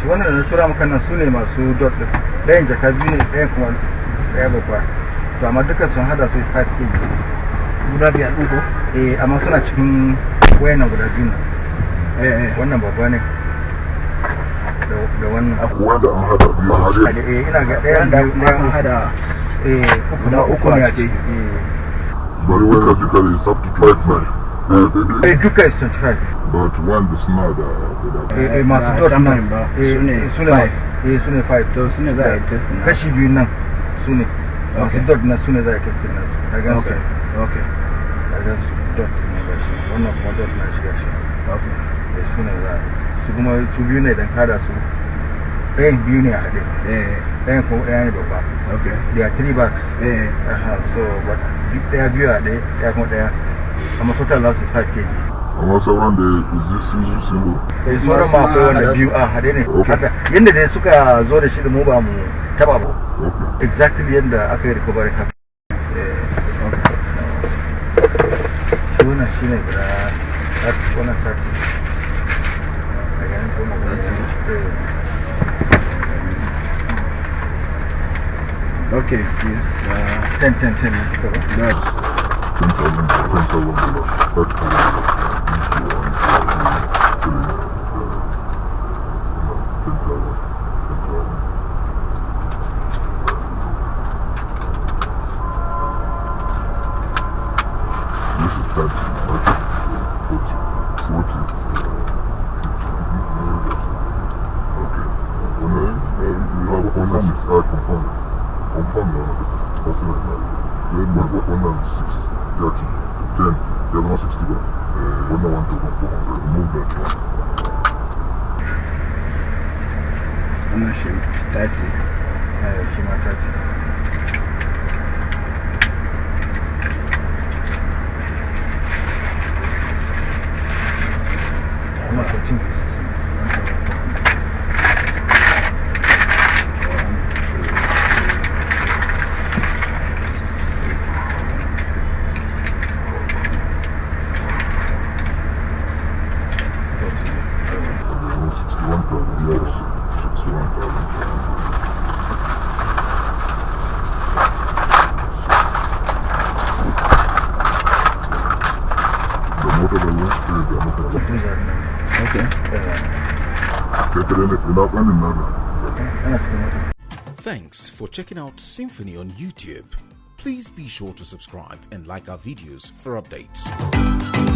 wannan da na tura maka nan su ne masu dot din ɗayan jaka biyu ne ɗayan kuma ɗaya babba to amma dukkan sun hada su 5 kg guda biyar ɗin ko amma suna cikin wayannan guda biyu nan wannan babba ne da wannan wanda an hada biyu a hade ina ga ɗayan da an hada uku ne a ce bari wanda duka is up to 25 duka is 25 but one da suna da masu dot nan su ne 5 to su ne za a yi test na kashi biyu nan su ne masu dot na su ne za a yi test na su a gan su a gan su dot ne ga shi wannan kuma dot na shi ga shi su ne za a su kuma su biyu ne don kada su ɗayan biyu ne a haɗe ɗayan kuma ɗaya ne babba there are 3 bags so but ɗaya biyu a ɗaya ɗaya kuma ɗaya amma total loss is 5 kg amma sauran da sun sauran ma akwai wanda biyu a haɗe ne haka yadda dai suka zo da shi da mu ba mu taba ba exactly yadda aka yi recovery haka wannan shi ne guda wannan 30 okay please 10 wannan shi 30 shi ma 30 kuma 13 Thanks for checking out Symphony on YouTube. Please be sure to subscribe and like our videos for updates.